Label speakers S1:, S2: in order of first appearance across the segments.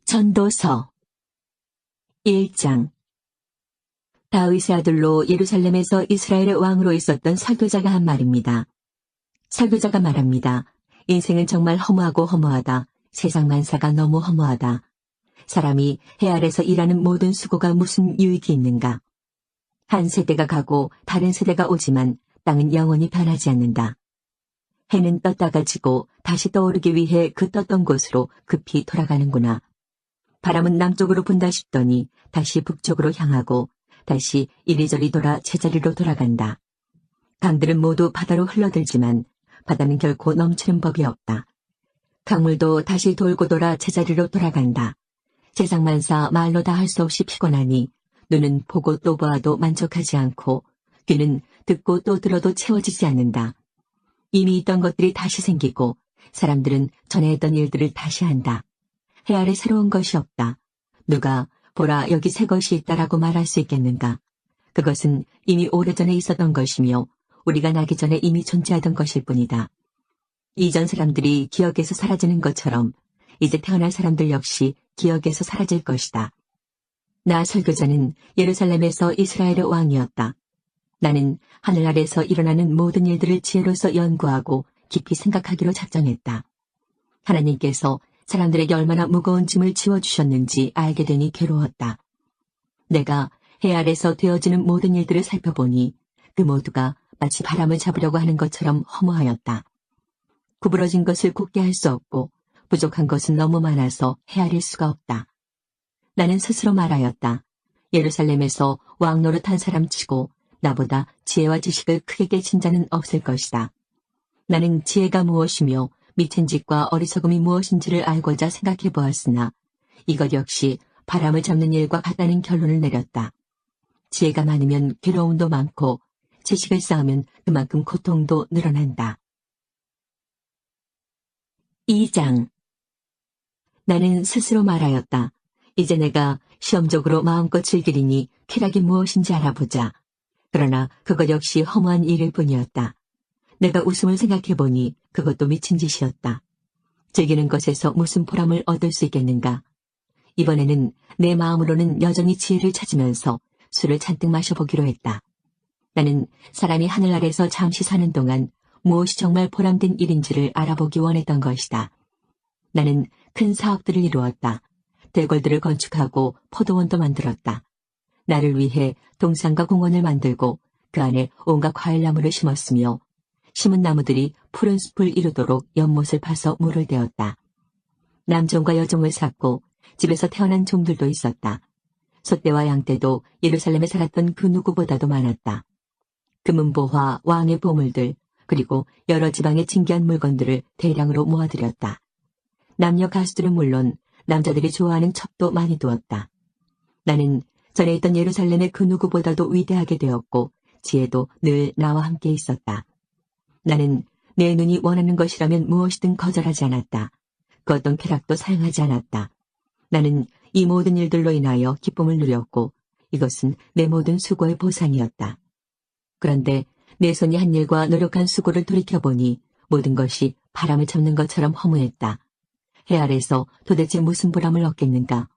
S1: 전도서 1장. 다윗의 아들로 예루살렘에서 이스라엘의 왕으로 있었던 설교자가 한 말입니다. 설교자가 말합니다. 인생은 정말 허무하고 허무하다. 세상 만사가 너무 허무하다. 사람이 해 아래서 일하는 모든 수고가 무슨 유익이 있는가. 한 세대가 가고 다른 세대가 오지만 땅은 영원히 변하지 않는다. 해는 떴다가 지고 다시 떠오르기 위해 그 떴던 곳으로 급히 돌아가는구나. 바람은 남쪽으로 분다 싶더니 다시 북쪽으로 향하고 다시 이리저리 돌아 제자리로 돌아간다. 강들은 모두 바다로 흘러들지만 바다는 결코 넘치는 법이 없다. 강물도 다시 돌고 돌아 제자리로 돌아간다. 세상 만사 말로 다 할 수 없이 피곤하니 눈은 보고 또 보아도 만족하지 않고 귀는 듣고 또 들어도 채워지지 않는다. 이미 있던 것들이 다시 생기고 사람들은 전에 했던 일들을 다시 한다. 해 아래 새로운 것이 없다. 누가 보라 여기 새 것이 있다라고 말할 수 있겠는가. 그것은 이미 오래전에 있었던 것이며 우리가 나기 전에 이미 존재하던 것일 뿐이다. 이전 사람들이 기억에서 사라지는 것처럼 이제 태어날 사람들 역시 기억에서 사라질 것이다. 나 설교자는 예루살렘에서 이스라엘의 왕이었다. 나는 하늘 아래서 일어나는 모든 일들을 지혜로서 연구하고 깊이 생각하기로 작정했다. 하나님께서 사람들에게 얼마나 무거운 짐을 지워주셨는지 알게 되니 괴로웠다. 내가 해 아래서 되어지는 모든 일들을 살펴보니 그 모두가 마치 바람을 잡으려고 하는 것처럼 허무하였다. 구부러진 것을 굳게 할 수 없고 부족한 것은 너무 많아서 헤아릴 수가 없다. 나는 스스로 말하였다. 예루살렘에서 왕 노릇한 사람치고 나보다 지혜와 지식을 크게 깨친 자는 없을 것이다. 나는 지혜가 무엇이며 미친 짓과 어리석음이 무엇인지를 알고자 생각해 보았으나 이것 역시 바람을 잡는 일과 같다는 결론을 내렸다. 지혜가 많으면 괴로움도 많고 지식을 쌓으면 그만큼 고통도 늘어난다. 2장. 나는 스스로 말하였다. 이제 내가 시험적으로 마음껏 즐기리니 쾌락이 무엇인지 알아보자. 그러나 그것 역시 허무한 일일 뿐이었다. 내가 웃음을 생각해보니 그것도 미친 짓이었다. 즐기는 것에서 무슨 보람을 얻을 수 있겠는가. 이번에는 내 마음으로는 여전히 지혜를 찾으면서 술을 잔뜩 마셔보기로 했다. 나는 사람이 하늘 아래서 잠시 사는 동안 무엇이 정말 보람된 일인지를 알아보기 원했던 것이다. 나는 큰 사업들을 이루었다. 대궐들을 건축하고 포도원도 만들었다. 나를 위해 동산과 공원을 만들고 그 안에 온갖 과일나무를 심었으며 심은 나무들이 푸른 숲을 이루도록 연못을 파서 물을 대었다. 남종과 여종을 샀고 집에서 태어난 종들도 있었다. 소떼와 양떼도 예루살렘에 살았던 그 누구보다도 많았다. 금은보화, 왕의 보물들, 그리고 여러 지방의 진귀한 물건들을 대량으로 모아들였다. 남녀 가수들은 물론 남자들이 좋아하는 첩도 많이 두었다. 나는 전에 있던 예루살렘의 그 누구보다도 위대하게 되었고 지혜도 늘 나와 함께 있었다. 나는 내 눈이 원하는 것이라면 무엇이든 거절하지 않았다. 그 어떤 쾌락도 사용하지 않았다. 나는 이 모든 일들로 인하여 기쁨을 누렸고 이것은 내 모든 수고의 보상이었다. 그런데 내 손이 한 일과 노력한 수고를 돌이켜보니 모든 것이 바람을 잡는 것처럼 허무했다. 해 아래서 도대체 무슨 보람을 얻겠는가.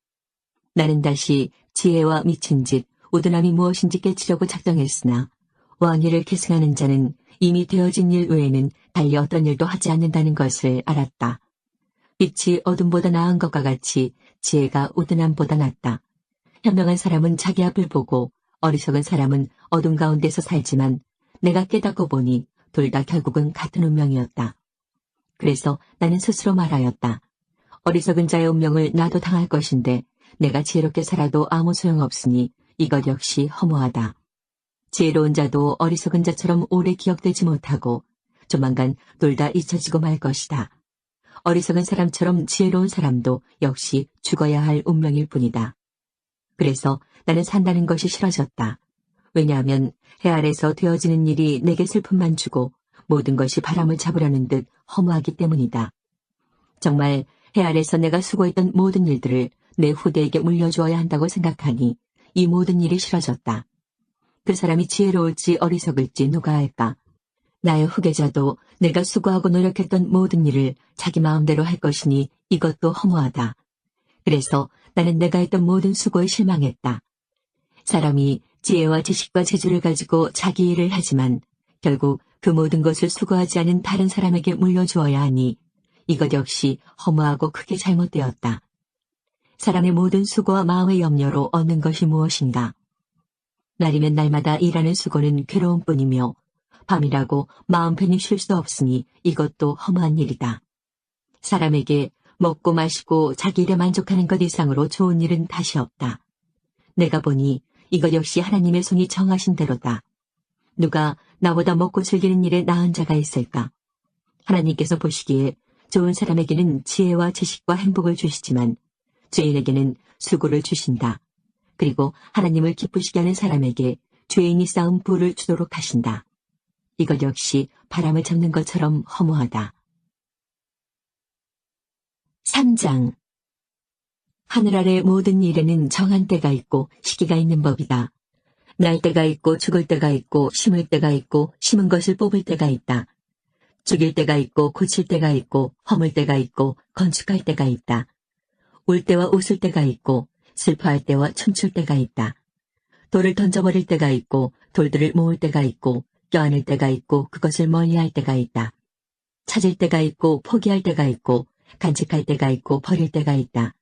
S1: 나는 다시 지혜와 미친 짓, 우둔함이 무엇인지 깨치려고 작정했으나 왕위를 계승하는 자는 이미 되어진 일 외에는 달리 어떤 일도 하지 않는다는 것을 알았다. 빛이 어둠보다 나은 것과 같이 지혜가 우둔함보다 낫다. 현명한 사람은 자기 앞을 보고 어리석은 사람은 어둠 가운데서 살지만 내가 깨닫고 보니 둘 다 결국은 같은 운명이었다. 그래서 나는 스스로 말하였다. 어리석은 자의 운명을 나도 당할 것인데 내가 지혜롭게 살아도 아무 소용없으니 이것 역시 허무하다. 지혜로운 자도 어리석은 자처럼 오래 기억되지 못하고 조만간 둘 다 잊혀지고 말 것이다. 어리석은 사람처럼 지혜로운 사람도 역시 죽어야 할 운명일 뿐이다. 그래서 나는 산다는 것이 싫어졌다. 왜냐하면 해 아래서 되어지는 일이 내게 슬픔만 주고 모든 것이 바람을 잡으려는 듯 허무하기 때문이다. 정말 해 아래서 내가 수고했던 모든 일들을 내 후대에게 물려주어야 한다고 생각하니 이 모든 일이 싫어졌다. 그 사람이 지혜로울지 어리석을지 누가 알까. 나의 후계자도 내가 수고하고 노력했던 모든 일을 자기 마음대로 할 것이니 이것도 허무하다. 그래서 나는 내가 했던 모든 수고에 실망했다. 사람이 지혜와 지식과 재주를 가지고 자기 일을 하지만 결국 그 모든 것을 수고하지 않은 다른 사람에게 물려주어야 하니 이것 역시 허무하고 크게 잘못되었다. 사람의 모든 수고와 마음의 염려로 얻는 것이 무엇인가? 날이면 날마다 일하는 수고는 괴로움뿐이며 밤이라고 마음 편히 쉴 수 없으니 이것도 허무한 일이다. 사람에게 먹고 마시고 자기 일에 만족하는 것 이상으로 좋은 일은 다시 없다. 내가 보니 이것 역시 하나님의 손이 정하신 대로다. 누가 나보다 먹고 즐기는 일에 나은 자가 있을까? 하나님께서 보시기에 좋은 사람에게는 지혜와 지식과 행복을 주시지만 죄인에게는 수고를 주신다. 그리고 하나님을 기쁘시게 하는 사람에게 죄인이 쌓은 부를 주도록 하신다. 이것 역시 바람을 잡는 것처럼 허무하다. 3장. 하늘 아래 모든 일에는 정한 때가 있고 시기가 있는 법이다. 날 때가 있고 죽을 때가 있고 심을 때가 있고 심은 것을 뽑을 때가 있다. 죽일 때가 있고 고칠 때가 있고 허물 때가 있고 건축할 때가 있다. 울 때와 웃을 때가 있고 슬퍼할 때와 춤출 때가 있다. 돌을 던져버릴 때가 있고 돌들을 모을 때가 있고 껴안을 때가 있고 그것을 멀리할 때가 있다. 찾을 때가 있고 포기할 때가 있고 간직할 때가 있고 버릴 때가 있다.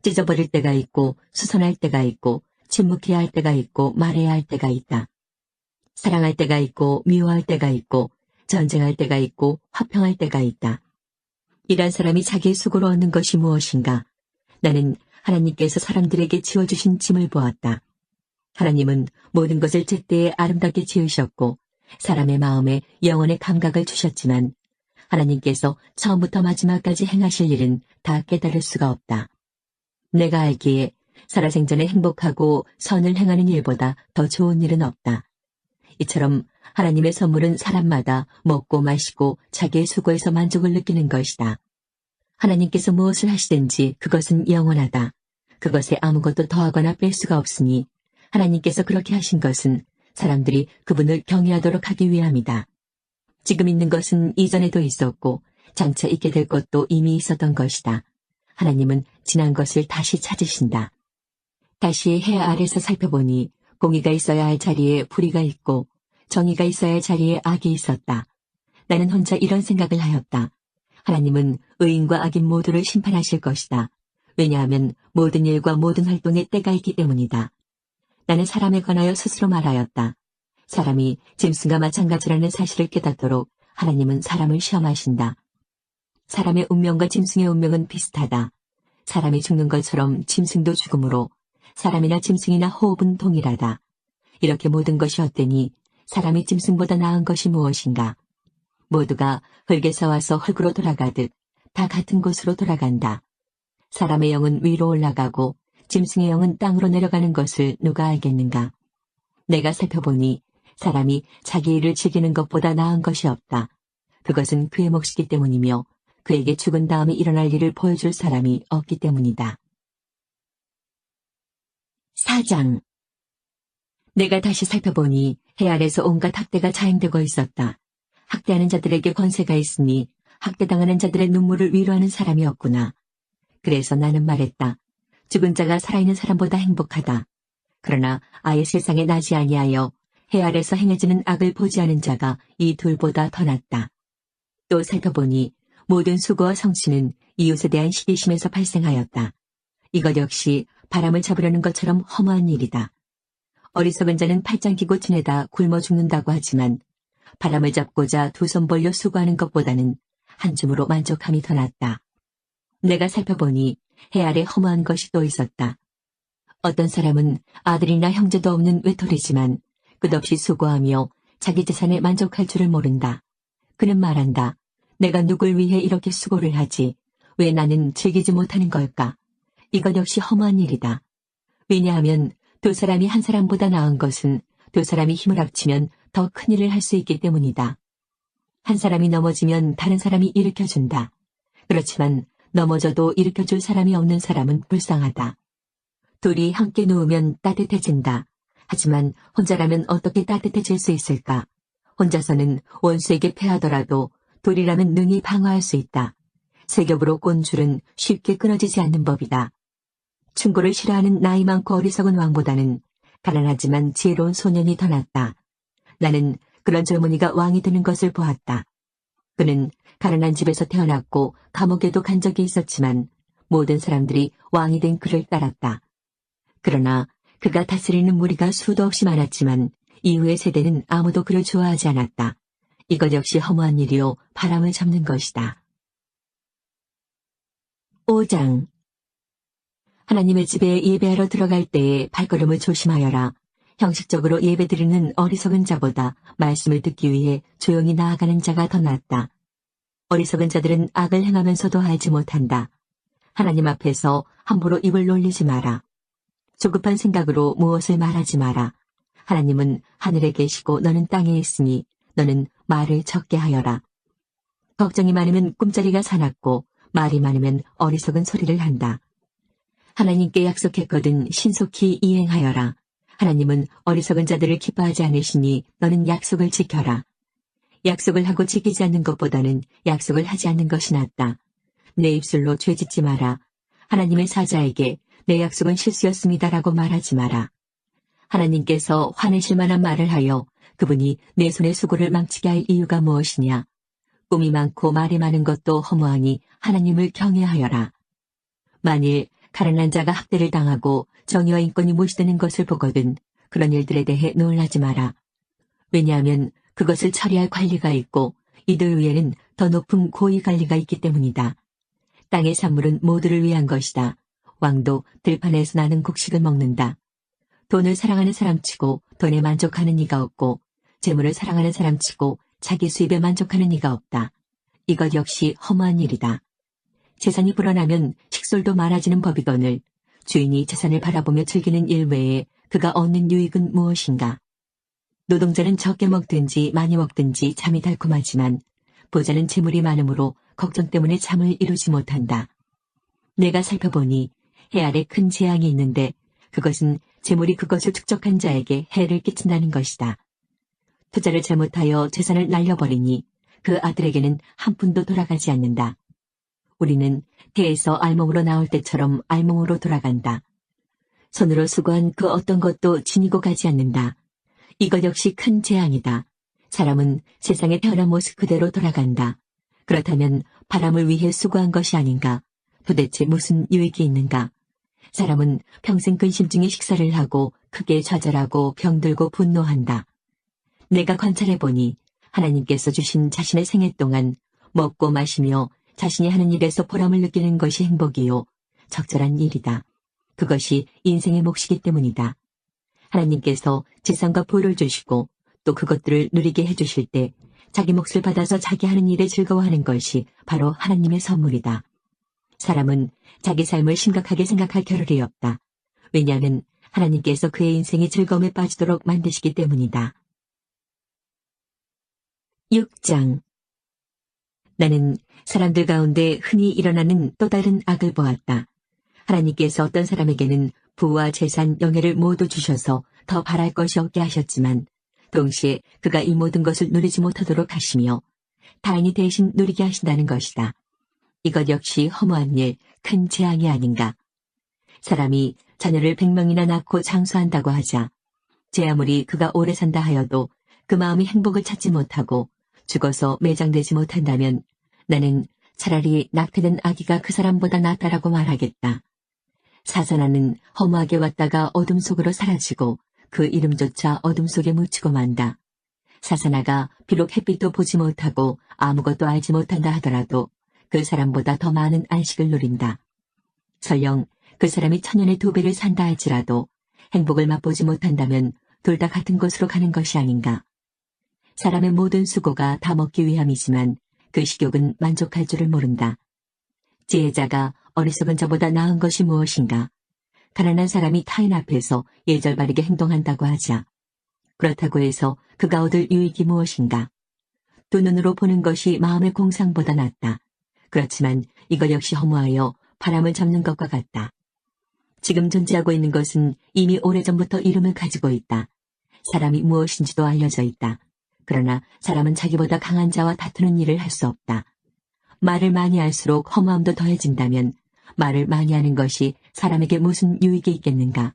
S1: 찢어버릴 때가 있고 수선할 때가 있고 침묵해야 할 때가 있고 말해야 할 때가 있다. 사랑할 때가 있고 미워할 때가 있고 전쟁할 때가 있고 화평할 때가 있다. 이런 사람이 자기의 수고로 얻는 것이 무엇인가? 나는 하나님께서 사람들에게 지어주신 짐을 보았다. 하나님은 모든 것을 제때에 아름답게 지으셨고 사람의 마음에 영혼의 감각을 주셨지만 하나님께서 처음부터 마지막까지 행하실 일은 다 깨달을 수가 없다. 내가 알기에 살아생전에 행복하고 선을 행하는 일보다 더 좋은 일은 없다. 이처럼 하나님의 선물은 사람마다 먹고 마시고 자기의 수고에서 만족을 느끼는 것이다. 하나님께서 무엇을 하시든지 그것은 영원하다. 그것에 아무것도 더하거나 뺄 수가 없으니 하나님께서 그렇게 하신 것은 사람들이 그분을 경외하도록 하기 위함이다. 지금 있는 것은 이전에도 있었고 장차 있게 될 것도 이미 있었던 것이다. 하나님은 지난 것을 다시 찾으신다. 다시 해 아래서 살펴보니 공의가 있어야 할 자리에 불의가 있고 정의가 있어야 할 자리에 악이 있었다. 나는 혼자 이런 생각을 하였다. 하나님은 의인과 악인 모두를 심판하실 것이다. 왜냐하면 모든 일과 모든 활동에 때가 있기 때문이다. 나는 사람에 관하여 스스로 말하였다. 사람이 짐승과 마찬가지라는 사실을 깨닫도록 하나님은 사람을 시험하신다. 사람의 운명과 짐승의 운명은 비슷하다. 사람이 죽는 것처럼 짐승도 죽으므로 사람이나 짐승이나 호흡은 동일하다. 이렇게 모든 것이 헛되니 사람이 짐승보다 나은 것이 무엇인가? 모두가 흙에서 와서 흙으로 돌아가듯 다 같은 곳으로 돌아간다. 사람의 영은 위로 올라가고 짐승의 영은 땅으로 내려가는 것을 누가 알겠는가? 내가 살펴보니 사람이 자기 일을 즐기는 것보다 나은 것이 없다. 그것은 그의 몫이기 때문이며 그에게 죽은 다음에 일어날 일을 보여줄 사람이 없기 때문이다. 4장. 내가 다시 살펴보니 해 아래서 온갖 학대가 자행되고 있었다. 학대하는 자들에게 권세가 있으니 학대당하는 자들의 눈물을 위로하는 사람이 없구나. 그래서 나는 말했다. 죽은 자가 살아있는 사람보다 행복하다. 그러나 아예 세상에 나지 아니하여 해 아래서 행해지는 악을 보지 않은 자가 이 둘보다 더 낫다. 또 살펴보니 모든 수고와 성취는 이웃에 대한 시기심에서 발생하였다. 이것 역시 바람을 잡으려는 것처럼 허무한 일이다. 어리석은 자는 팔짱 끼고 지내다 굶어 죽는다고 하지만 바람을 잡고자 두 손 벌려 수고하는 것보다는 한 줌으로 만족함이 더 낫다. 내가 살펴보니 해 아래 허무한 것이 또 있었다. 어떤 사람은 아들이나 형제도 없는 외톨이지만 끝없이 수고하며 자기 재산에 만족할 줄을 모른다. 그는 말한다. 내가 누굴 위해 이렇게 수고를 하지? 왜 나는 즐기지 못하는 걸까? 이것 역시 허무한 일이다. 왜냐하면 두 사람이 한 사람보다 나은 것은 두 사람이 힘을 합치면 더 큰 일을 할 수 있기 때문이다. 한 사람이 넘어지면 다른 사람이 일으켜준다. 그렇지만 넘어져도 일으켜줄 사람이 없는 사람은 불쌍하다. 둘이 함께 누우면 따뜻해진다. 하지만 혼자라면 어떻게 따뜻해질 수 있을까? 혼자서는 원수에게 패하더라도 둘이라면 능히 방어할 수 있다. 세 겹으로 꼰 줄은 쉽게 끊어지지 않는 법이다. 충고를 싫어하는 나이 많고 어리석은 왕보다는 가난하지만 지혜로운 소년이 더 낫다. 나는 그런 젊은이가 왕이 되는 것을 보았다. 그는 가난한 집에서 태어났고 감옥에도 간 적이 있었지만 모든 사람들이 왕이 된 그를 따랐다. 그러나 그가 다스리는 무리가 수도 없이 많았지만 이후의 세대는 아무도 그를 좋아하지 않았다. 이것 역시 허무한 일이요 바람을 잡는 것이다. 5장 하나님의 집에 예배하러 들어갈 때에 발걸음을 조심하여라. 형식적으로 예배드리는 어리석은 자보다 말씀을 듣기 위해 조용히 나아가는 자가 더 낫다. 어리석은 자들은 악을 행하면서도 알지 못한다. 하나님 앞에서 함부로 입을 놀리지 마라. 조급한 생각으로 무엇을 말하지 마라. 하나님은 하늘에 계시고 너는 땅에 있으니 너는 말을 적게 하여라. 걱정이 많으면 꿈자리가 사납고 말이 많으면 어리석은 소리를 한다. 하나님께 약속했거든 신속히 이행하여라. 하나님은 어리석은 자들을 기뻐하지 않으시니 너는 약속을 지켜라. 약속을 하고 지키지 않는 것보다는 약속을 하지 않는 것이 낫다. 내 입술로 죄짓지 마라. 하나님의 사자에게 내 약속은 실수였습니다라고 말하지 마라. 하나님께서 화내실 만한 말을 하여 그분이 내 손의 수고를 망치게 할 이유가 무엇이냐. 꿈이 많고 말이 많은 것도 허무하니 하나님을 경외하여라. 만일 가난한 자가 학대를 당하고 정의와 인권이 무시되는 것을 보거든 그런 일들에 대해 놀라지 마라. 왜냐하면 그것을 처리할 관리가 있고 이들 위에는 더 높은 고위 관리가 있기 때문이다. 땅의 산물은 모두를 위한 것이다. 왕도 들판에서 나는 곡식을 먹는다. 돈을 사랑하는 사람치고 돈에 만족하는 이가 없고 재물을 사랑하는 사람치고 자기 수입에 만족하는 이가 없다. 이것 역시 허무한 일이다. 재산이 불어나면 식솔도 많아지는 법이거늘 주인이 재산을 바라보며 즐기는 일 외에 그가 얻는 유익은 무엇인가. 노동자는 적게 먹든지 많이 먹든지 잠이 달콤하지만 부자는 재물이 많으므로 걱정 때문에 잠을 이루지 못한다. 내가 살펴보니 해 아래 큰 재앙이 있는데 그것은 재물이 그것을 축적한 자에게 해를 끼친다는 것이다. 투자를 잘못하여 재산을 날려버리니 그 아들에게는 한 푼도 돌아가지 않는다. 우리는 태에서 알몸으로 나올 때처럼 알몸으로 돌아간다. 손으로 수고한 그 어떤 것도 지니고 가지 않는다. 이것 역시 큰 재앙이다. 사람은 세상에 태어난 모습 그대로 돌아간다. 그렇다면 바람을 위해 수고한 것이 아닌가? 도대체 무슨 유익이 있는가? 사람은 평생 근심 중에 식사를 하고 크게 좌절하고 병들고 분노한다. 내가 관찰해보니 하나님께서 주신 자신의 생애 동안 먹고 마시며 자신이 하는 일에서 보람을 느끼는 것이 행복이요. 적절한 일이다. 그것이 인생의 몫이기 때문이다. 하나님께서 재산과 부를 주시고 또 그것들을 누리게 해주실 때 자기 몫을 받아서 자기 하는 일에 즐거워하는 것이 바로 하나님의 선물이다. 사람은 자기 삶을 심각하게 생각할 겨를이 없다. 왜냐하면 하나님께서 그의 인생이 즐거움에 빠지도록 만드시기 때문이다. 6장 나는 사람들 가운데 흔히 일어나는 또 다른 악을 보았다. 하나님께서 어떤 사람에게는 부와 재산, 영예를 모두 주셔서 더 바랄 것이 없게 하셨지만 동시에 그가 이 모든 것을 누리지 못하도록 하시며 다행히 대신 누리게 하신다는 것이다. 이것 역시 허무한 일, 큰 재앙이 아닌가. 사람이 자녀를 100명이나 낳고 장수한다고 하자 제 아무리 그가 오래 산다 하여도 그 마음이 행복을 찾지 못하고 죽어서 매장되지 못한다면 나는 차라리 낙태된 아기가 그 사람보다 낫다라고 말하겠다. 사사나는 허무하게 왔다가 어둠 속으로 사라지고 그 이름조차 어둠 속에 묻히고 만다. 사사나가 비록 햇빛도 보지 못하고 아무것도 알지 못한다 하더라도 그 사람보다 더 많은 안식을 누린다. 설령 그 사람이 천년의 2배를 산다 할지라도 행복을 맛보지 못한다면 둘 다 같은 곳으로 가는 것이 아닌가. 사람의 모든 수고가 다 먹기 위함이지만 그 식욕은 만족할 줄을 모른다. 지혜자가 어리석은 자보다 나은 것이 무엇인가. 가난한 사람이 타인 앞에서 예절바르게 행동한다고 하자. 그렇다고 해서 그가 얻을 유익이 무엇인가. 두 눈으로 보는 것이 마음의 공상보다 낫다. 그렇지만 이것 역시 허무하여 바람을 잡는 것과 같다. 지금 존재하고 있는 것은 이미 오래전부터 이름을 가지고 있다. 사람이 무엇인지도 알려져 있다. 그러나 사람은 자기보다 강한 자와 다투는 일을 할 수 없다. 말을 많이 할수록 허무함도 더해진다면 말을 많이 하는 것이 사람에게 무슨 유익이 있겠는가?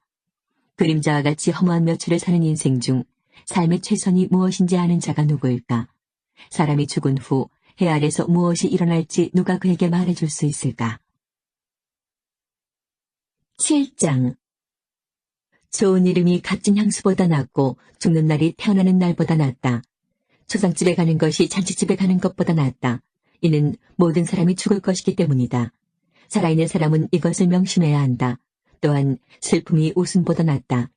S1: 그림자와 같이 허무한 며칠을 사는 인생 중 삶의 최선이 무엇인지 아는 자가 누구일까? 사람이 죽은 후 해 아래서 무엇이 일어날지 누가 그에게 말해줄 수 있을까? 7장. 좋은 이름이 값진 향수보다 낫고 죽는 날이 태어나는 날보다 낫다. 초상집에 가는 것이 잔치집에 가는 것보다 낫다. 이는 모든 사람이 죽을 것이기 때문이다. 살아있는 사람은 이것을 명심해야 한다. 또한 슬픔이 웃음보다 낫다.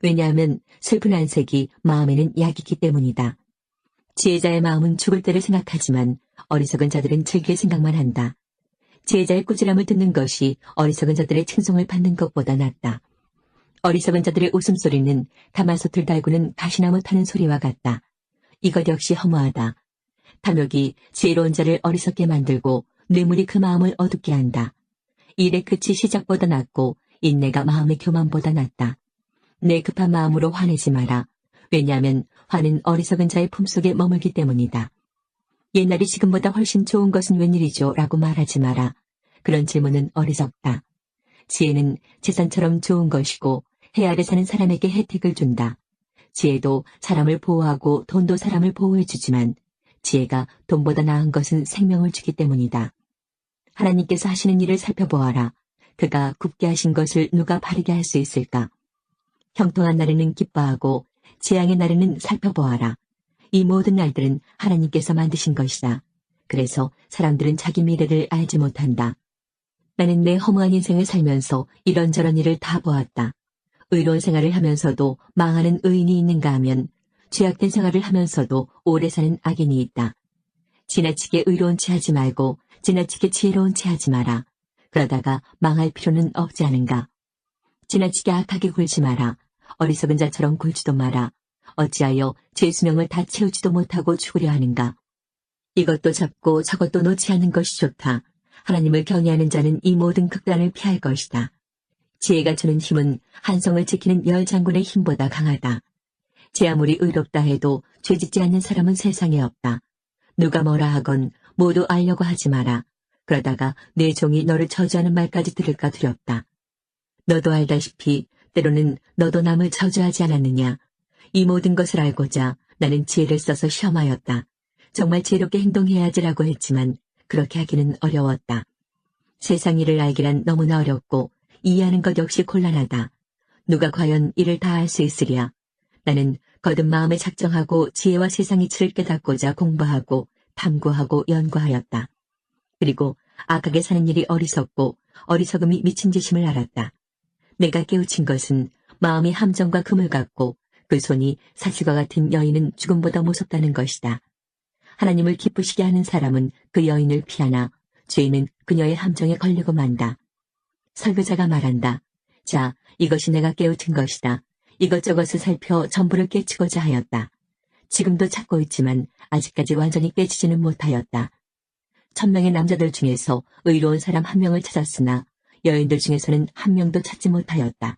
S1: 왜냐하면 슬픈 안색이 마음에는 약이기 때문이다. 지혜자의 마음은 죽을 때를 생각하지만 어리석은 자들은 즐길 생각만 한다. 지혜자의 꾸지람을 듣는 것이 어리석은 자들의 칭송을 받는 것보다 낫다. 어리석은 자들의 웃음소리는 가마솥을 달구는 가시나무 타는 소리와 같다. 이것 역시 허무하다. 탐욕이 지혜로운 자를 어리석게 만들고 뇌물이 그 마음을 어둡게 한다. 일의 끝이 시작보다 낫고 인내가 마음의 교만보다 낫다. 내 급한 마음으로 화내지 마라. 왜냐하면 화는 어리석은 자의 품속에 머물기 때문이다. 옛날이 지금보다 훨씬 좋은 것은 웬일이죠? 라고 말하지 마라. 그런 질문은 어리석다. 지혜는 재산처럼 좋은 것이고 해 아래 사는 사람에게 혜택을 준다. 지혜도 사람을 보호하고 돈도 사람을 보호해주지만 지혜가 돈보다 나은 것은 생명을 주기 때문이다. 하나님께서 하시는 일을 살펴보아라. 그가 굽게 하신 것을 누가 바르게 할 수 있을까? 형통한 날에는 기뻐하고 재앙의 날에는 살펴보아라. 이 모든 날들은 하나님께서 만드신 것이다. 그래서 사람들은 자기 미래를 알지 못한다. 나는 내 허무한 인생을 살면서 이런저런 일을 다 보았다. 의로운 생활을 하면서도 망하는 의인이 있는가 하면 죄악된 생활을 하면서도 오래 사는 악인이 있다. 지나치게 의로운 채 하지 말고 지나치게 지혜로운 채 하지 마라. 그러다가 망할 필요는 없지 않은가. 지나치게 악하게 굴지 마라. 어리석은 자처럼 굴지도 마라. 어찌하여 제 수명을 다 채우지도 못하고 죽으려 하는가. 이것도 잡고 저것도 놓지 않는 것이 좋다. 하나님을 경외하는 자는 이 모든 극단을 피할 것이다. 지혜가 주는 힘은 한성을 지키는 열 장군의 힘보다 강하다. 제 아무리 의롭다 해도 죄짓지 않는 사람은 세상에 없다. 누가 뭐라 하건 모두 알려고 하지 마라. 그러다가 내 종이 너를 저주하는 말까지 들을까 두렵다. 너도 알다시피 때로는 너도 남을 저주하지 않았느냐. 이 모든 것을 알고자 나는 지혜를 써서 시험하였다. 정말 지혜롭게 행동해야지라고 했지만 그렇게 하기는 어려웠다. 세상 일을 알기란 너무나 어렵고 이해하는 것 역시 곤란하다. 누가 과연 이를 다 알 수 있으랴. 나는 거듭 마음에 작정하고 지혜와 세상 이치를 깨닫고자 공부하고 탐구하고 연구하였다. 그리고 악하게 사는 일이 어리석고 어리석음이 미친 짓임을 알았다. 내가 깨우친 것은 마음이 함정과 금을 갖고 그 손이 사슬과 같은 여인은 죽음보다 무섭다는 것이다. 하나님을 기쁘시게 하는 사람은 그 여인을 피하나 죄인은 그녀의 함정에 걸리고 만다. 설교자가 말한다. 자, 이것이 내가 깨우친 것이다. 이것저것을 살펴 전부를 깨치고자 하였다. 지금도 찾고 있지만 아직까지 완전히 깨치지는 못하였다. 1000명의 남자들 중에서 의로운 사람 1명을 찾았으나 여인들 중에서는 1명도 찾지 못하였다.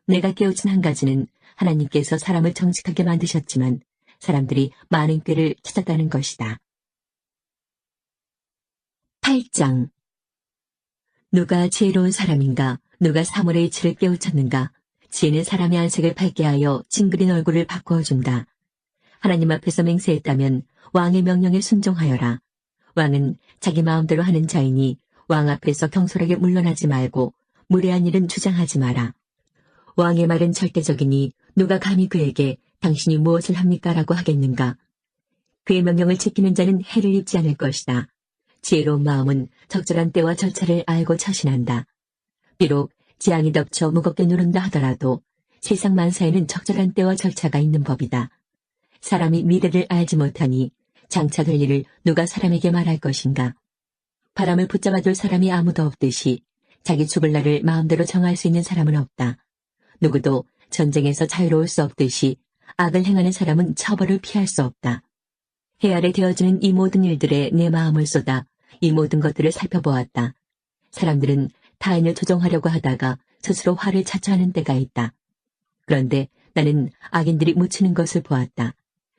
S1: 내가 깨우친 한 가지는 하나님께서 사람을 정직하게 만드셨지만 사람들이 많은 꾀를 찾았다는 것이다. 8장. 누가 지혜로운 사람인가? 누가 사물의 이치를 깨우쳤는가? 지혜는 사람의 안색을 밝게 하여 찡그린 얼굴을 바꾸어준다. 하나님 앞에서 맹세했다면 왕의 명령에 순종하여라. 왕은 자기 마음대로 하는 자이니 왕 앞에서 경솔하게 물러나지 말고 무례한 일은 주장하지 마라. 왕의 말은 절대적이니 누가 감히 그에게 당신이 무엇을 합니까? 라고 하겠는가? 그의 명령을 지키는 자는 해를 입지 않을 것이다. 지혜로운 마음은 적절한 때와 절차를 알고 처신한다. 비록 재앙이 덮쳐 무겁게 누른다 하더라도 세상 만사에는 적절한 때와 절차가 있는 법이다. 사람이 미래를 알지 못하니 장차 될 일을 누가 사람에게 말할 것인가? 바람을 붙잡아둘 사람이 아무도 없듯이 자기 죽을 날을 마음대로 정할 수 있는 사람은 없다. 누구도 전쟁에서 자유로울 수 없듯이 악을 행하는 사람은 처벌을 피할 수 없다. 해 아래 되어지는 이 모든 일들에 내 마음을 쏟아 이 모든 것들을 살펴보았다. 사람들은 타인을 조종하려고 하다가 스스로 화를 자초하는 때가 있다. 그런데 나는 악인들이 묻히는 것을 보았다.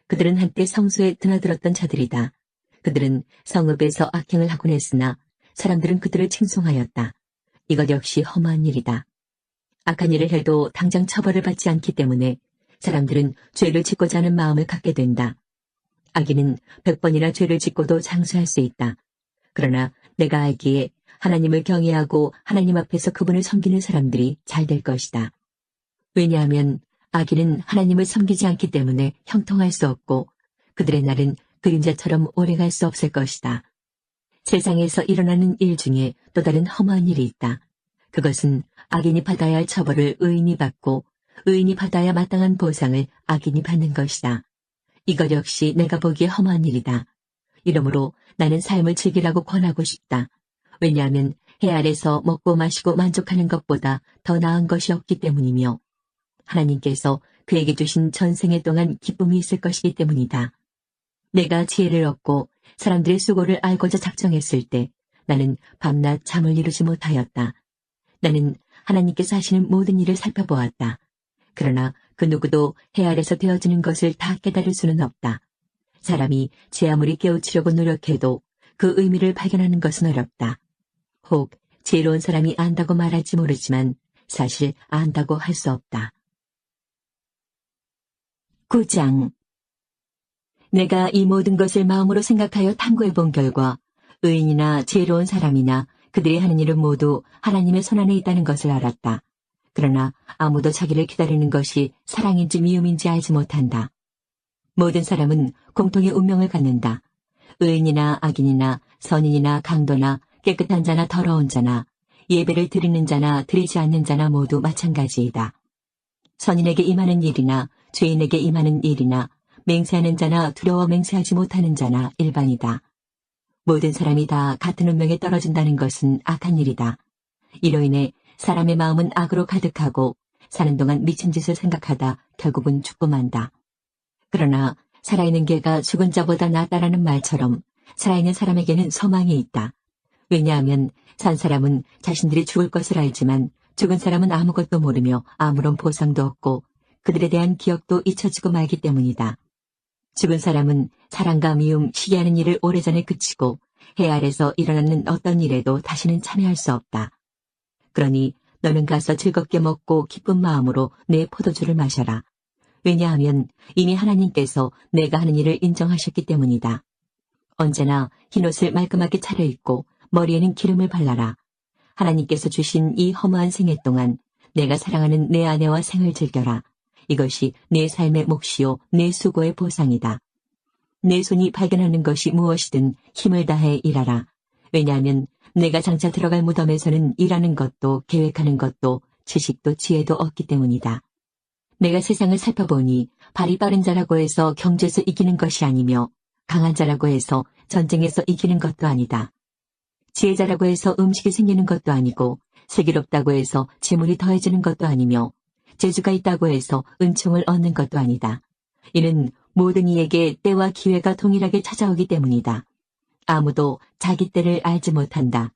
S1: 그들은 한때 성소에 드나들었던 자들이다. 그들은 성읍에서 악행을 하곤 했으나 사람들은 그들을 칭송하였다. 이것 역시 험한 일이다. 악한 일을 해도 당장 처벌을 받지 않기 때문에 사람들은 죄를 짓고자 하는 마음을 갖게 된다. 악인은 100번이나 죄를 짓고도 장수할 수 있다. 그러나 내가 알기에 하나님을 경외하고 하나님 앞에서 그분을 섬기는 사람들이 잘 될 것이다. 왜냐하면 악인은 하나님을 섬기지 않기 때문에 형통할 수 없고 그들의 날은 그림자처럼 오래갈 수 없을 것이다. 세상에서 일어나는 일 중에 또 다른 험한 일이 있다. 그것은 악인이 받아야 할 처벌을 의인이 받고 의인이 받아야 마땅한 보상을 악인이 받는 것이다. 이것 역시 내가 보기에 험한 일이다. 이러므로 나는 삶을 즐기라고 권하고 싶다. 왜냐하면 해 아래서 먹고 마시고 만족하는 것보다 더 나은 것이 없기 때문이며 하나님께서 그에게 주신 전생에 동안 기쁨이 있을 것이기 때문이다. 내가 지혜를 얻고 사람들의 수고를 알고자 작정했을 때 나는 밤낮 잠을 이루지 못하였다. 나는 하나님께서 하시는 모든 일을 살펴보았다. 그러나 그 누구도 해 아래서 되어지는 것을 다 깨달을 수는 없다. 사람이 제 아무리 깨우치려고 노력해도 그 의미를 발견하는 것은 어렵다. 혹 지혜로운 사람이 안다고 말할지 모르지만 사실 안다고 할 수 없다. 9장 내가 이 모든 것을 마음으로 생각하여 탐구해 본 결과 의인이나 지혜로운 사람이나 그들이 하는 일은 모두 하나님의 손안에 있다는 것을 알았다. 그러나 아무도 자기를 기다리는 것이 사랑인지 미움인지 알지 못한다. 모든 사람은 공통의 운명을 갖는다. 의인이나 악인이나 선인이나 강도나 깨끗한 자나 더러운 자나 예배를 드리는 자나 드리지 않는 자나 모두 마찬가지이다. 선인에게 임하는 일이나 죄인에게 임하는 일이나 맹세하는 자나 두려워 맹세하지 못하는 자나 일반이다. 모든 사람이 다 같은 운명에 떨어진다는 것은 악한 일이다. 이로 인해 사람의 마음은 악으로 가득하고 사는 동안 미친 짓을 생각하다 결국은 죽고 만다. 그러나 살아있는 개가 죽은 자보다 낫다라는 말처럼 살아있는 사람에게는 소망이 있다. 왜냐하면 산 사람은 자신들이 죽을 것을 알지만 죽은 사람은 아무것도 모르며 아무런 보상도 없고 그들에 대한 기억도 잊혀지고 말기 때문이다. 죽은 사람은 사랑과 미움, 시기하는 일을 오래전에 그치고 해 아래서 일어나는 어떤 일에도 다시는 참여할 수 없다. 그러니 너는 가서 즐겁게 먹고 기쁜 마음으로 내 포도주를 마셔라. 왜냐하면 이미 하나님께서 내가 하는 일을 인정하셨기 때문이다. 언제나 흰옷을 말끔하게 차려입고 머리에는 기름을 발라라. 하나님께서 주신 이 허무한 생애 동안 내가 사랑하는 내 아내와 생을 즐겨라. 이것이 내 삶의 몫이요 내 수고의 보상이다. 내 손이 발견하는 것이 무엇이든 힘을 다해 일하라. 왜냐하면 내가 장차 들어갈 무덤에서는 일하는 것도 계획하는 것도 지식도 지혜도 없기 때문이다. 내가 세상을 살펴보니 발이 빠른 자라고 해서 경주에서 이기는 것이 아니며 강한 자라고 해서 전쟁에서 이기는 것도 아니다. 지혜자라고 해서 음식이 생기는 것도 아니고 슬기롭다고 해서 재물이 더해지는 것도 아니며 재주가 있다고 해서 은총을 얻는 것도 아니다. 이는 모든 이에게 때와 기회가 동일하게 찾아오기 때문이다. 아무도 자기 때를 알지 못한다.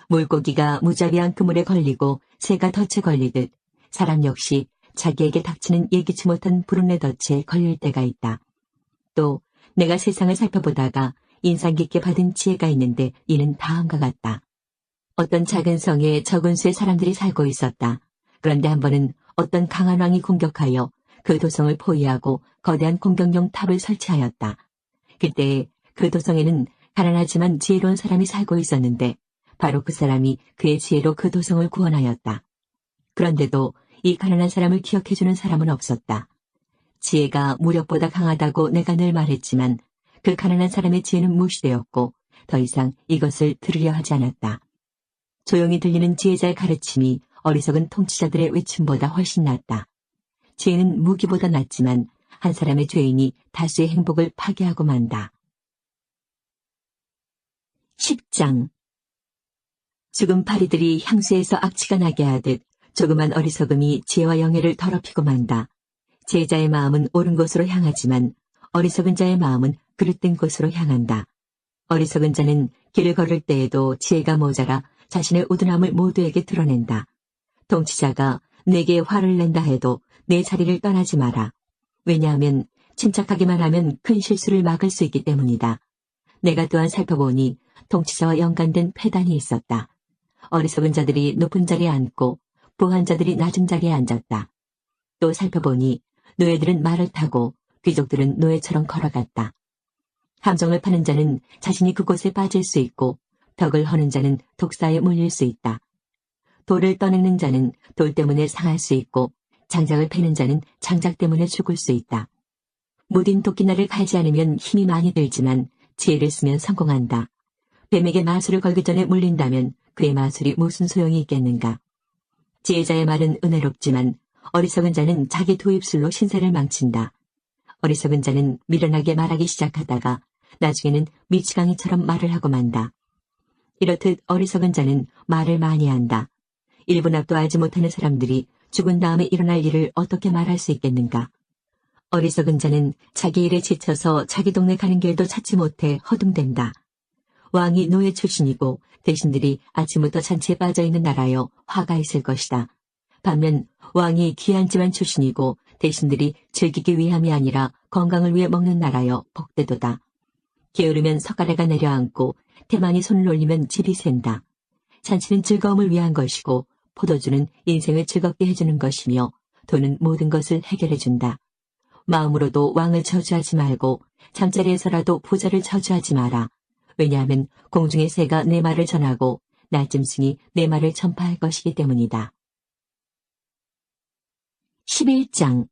S1: 물고기가 무자비한 그물에 걸리고 새가 덫에 걸리듯 사람 역시 자기에게 닥치는 예기치 못한 불운의 덫에 걸릴 때가 있다. 또 내가 세상을 살펴보다가 인상 깊게 받은 지혜가 있는데 이는 다음과 같다. 어떤 작은 성에 적은 수의 사람들이 살고 있었다. 그런데 한 번은 어떤 강한 왕이 공격하여 그 도성을 포위하고 거대한 공격용 탑을 설치하였다. 그때 그 도성에는 가난하지만 지혜로운 사람이 살고 있었는데 바로 그 사람이 그의 지혜로 그 도성을 구원하였다. 그런데도 이 가난한 사람을 기억해주는 사람은 없었다. 지혜가 무력보다 강하다고 내가 늘 말했지만 그 가난한 사람의 지혜는 무시되었고 더 이상 이것을 들으려 하지 않았다. 조용히 들리는 지혜자의 가르침이 어리석은 통치자들의 외침보다 훨씬 낫다. 지혜는 무기보다 낫지만 한 사람의 죄인이 다수의 행복을 파괴하고 만다. 10장 죽은 파리들이 향수에서 악취가 나게 하듯 조그만 어리석음이 지혜와 영예를 더럽히고 만다. 지혜자의 마음은 옳은 곳으로 향하지만 어리석은 자의 마음은 그릇된 곳으로 향한다. 어리석은 자는 길을 걸을 때에도 지혜가 모자라 자신의 우둔함을 모두에게 드러낸다. 통치자가 내게 화를 낸다 해도 내 자리를 떠나지 마라. 왜냐하면 침착하기만 하면 큰 실수를 막을 수 있기 때문이다. 내가 또한 살펴보니 통치자와 연관된 폐단이 있었다. 어리석은 자들이 높은 자리에 앉고 부한 자들이 낮은 자리에 앉았다. 또 살펴보니 노예들은 말을 타고 귀족들은 노예처럼 걸어갔다. 함정을 파는 자는 자신이 그곳에 빠질 수 있고 벽을 허는 자는 독사에 물릴 수 있다. 돌을 떠내는 자는 돌 때문에 상할 수 있고 장작을 패는 자는 장작 때문에 죽을 수 있다. 무딘 도끼날을 갈지 않으면 힘이 많이 들지만 지혜를 쓰면 성공한다. 뱀에게 마술을 걸기 전에 물린다면 그의 마술이 무슨 소용이 있겠는가. 지혜자의 말은 은혜롭지만 어리석은 자는 자기 두 입술로 신세를 망친다. 어리석은 자는 미련하게 말하기 시작하다가 나중에는 미치광이처럼 말을 하고 만다. 이렇듯 어리석은 자는 말을 많이 한다. 1분 앞도 알지 못하는 사람들이 죽은 다음에 일어날 일을 어떻게 말할 수 있겠는가. 어리석은 자는 자기 일에 지쳐서 자기 동네 가는 길도 찾지 못해 허둥댄다. 왕이 노예 출신이고 대신들이 아침부터 잔치에 빠져있는 나라여 화가 있을 것이다. 반면 왕이 귀한 집안 출신이고 대신들이 즐기기 위함이 아니라 건강을 위해 먹는 나라여 복되도다. 게으르면 석가래가 내려앉고 태만이 손을 올리면 집이 샌다. 잔치는 즐거움을 위한 것이고 포도주는 인생을 즐겁게 해주는 것이며 돈은 모든 것을 해결해준다. 마음으로도 왕을 저주하지 말고 잠자리에서라도 부자를 저주하지 마라. 왜냐하면 공중의 새가 내 말을 전하고 날짐승이 내 말을 전파할 것이기 때문이다. 11장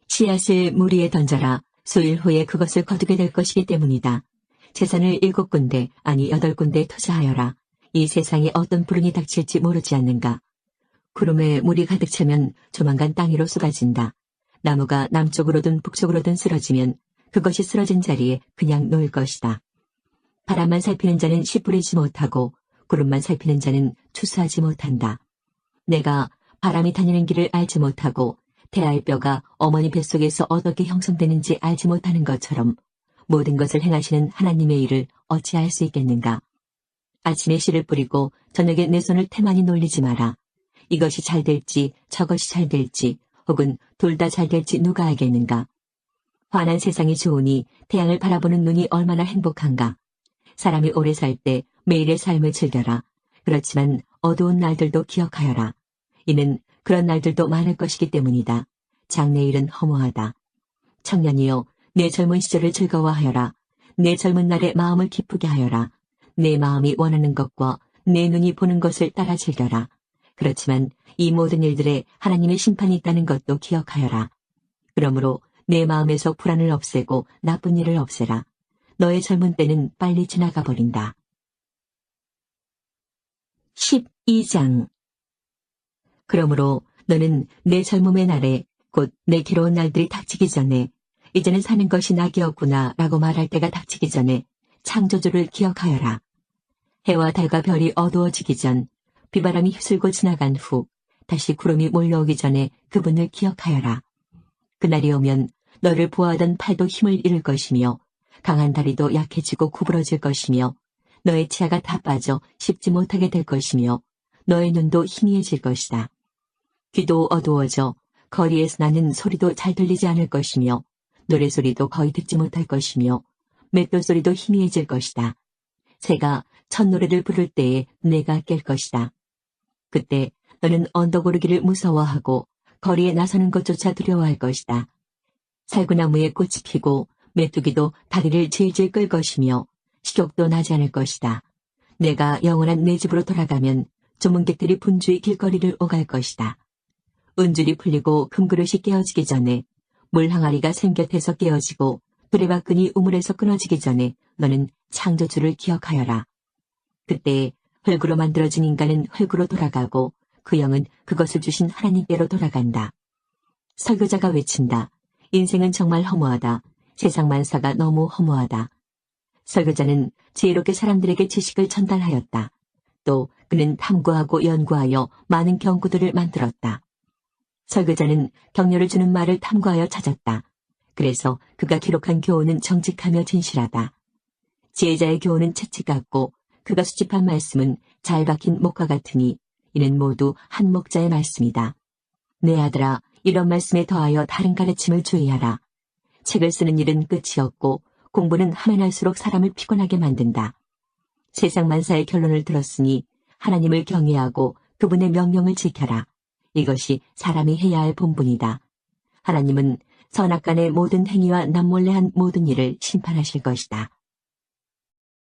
S1: 씨앗을 물 위에 던져라. 수일 후에 그것을 거두게 될 것이기 때문이다. 재산을 7군데 아니 8군데 투자하여라. 이 세상에 어떤 불운이 닥칠지 모르지 않는가. 구름에 물이 가득 차면 조만간 땅 위로 쏟아진다. 나무가 남쪽으로든 북쪽으로든 쓰러지면 그것이 쓰러진 자리에 그냥 놓일 것이다. 바람만 살피는 자는 씨 뿌리지 못하고 구름만 살피는 자는 추수하지 못한다. 내가 바람이 다니는 길을 알지 못하고 태아의 뼈가 어머니 뱃속에서 어떻게 형성되는지 알지 못하는 것처럼 모든 것을 행하시는 하나님의 일을 어찌할 수 있겠는가. 아침에 씨를 뿌리고 저녁에 내 손을 태만히 놀리지 마라. 이것이 잘 될지 저것이 잘 될지 혹은 둘 다 잘 될지 누가 알겠는가. 환한 세상이 좋으니 태양을 바라보는 눈이 얼마나 행복한가. 사람이 오래 살 때 매일의 삶을 즐겨라. 그렇지만 어두운 날들도 기억하여라. 이는 그런 날들도 많을 것이기 때문이다. 장래일은 허무하다. 청년이여, 내 젊은 시절을 즐거워하여라. 내 젊은 날에 마음을 기쁘게 하여라. 내 마음이 원하는 것과 내 눈이 보는 것을 따라 즐겨라. 그렇지만 이 모든 일들에 하나님의 심판이 있다는 것도 기억하여라. 그러므로 내 마음에서 불안을 없애고 나쁜 일을 없애라. 너의 젊은 때는 빨리 지나가 버린다. 12장 그러므로 너는 내 젊음의 날에 곧 내 괴로운 날들이 닥치기 전에 이제는 사는 것이 낙이었구나 라고 말할 때가 닥치기 전에 창조주를 기억하여라. 해와 달과 별이 어두워지기 전 비바람이 휩쓸고 지나간 후 다시 구름이 몰려오기 전에 그분을 기억하여라. 그날이 오면 너를 보호하던 팔도 힘을 잃을 것이며 강한 다리도 약해지고 구부러질 것이며 너의 치아가 다 빠져 씹지 못하게 될 것이며 너의 눈도 희미해질 것이다. 귀도 어두워져 거리에서 나는 소리도 잘 들리지 않을 것이며 노래소리도 거의 듣지 못할 것이며 맷돌 소리도 희미해질 것이다. 새가 첫 노래를 부를 때에 내가 깰 것이다. 그때 너는 언덕 오르기를 무서워하고 거리에 나서는 것조차 두려워할 것이다. 살구나무에 꽃이 피고 메뚜기도 다리를 질질 끌 것이며 식욕도 나지 않을 것이다. 내가 영원한 내 집으로 돌아가면 조문객들이 분주히 길거리를 오갈 것이다. 은줄이 풀리고 금그릇이 깨어지기 전에 물 항아리가 샘 곁에서 깨어지고 두레박근이 우물에서 끊어지기 전에 너는 창조주를 기억하여라. 그때 흙으로 만들어진 인간은 흙으로 돌아가고 그 영은 그것을 주신 하나님께로 돌아간다. 설교자가 외친다. 인생은 정말 허무하다. 세상 만사가 너무 허무하다. 설교자는 지혜롭게 사람들에게 지식을 전달하였다. 또 그는 탐구하고 연구하여 많은 경구들을 만들었다. 설교자는 격려를 주는 말을 탐구하여 찾았다. 그래서 그가 기록한 교훈은 정직하며 진실하다. 지혜자의 교훈은 채찍 같고 그가 수집한 말씀은 잘 박힌 목과 같으니 이는 모두 한 목자의 말씀이다. 내 아들아, 이런 말씀에 더하여 다른 가르침을 주의하라. 책을 쓰는 일은 끝이 없고 공부는 하면 할수록 사람을 피곤하게 만든다. 세상 만사의 결론을 들었으니 하나님을 경외하고 그분의 명령을 지켜라. 이것이 사람이 해야 할 본분이다. 하나님은 선악간의 모든 행위와 남몰래 한 모든 일을 심판하실 것이다.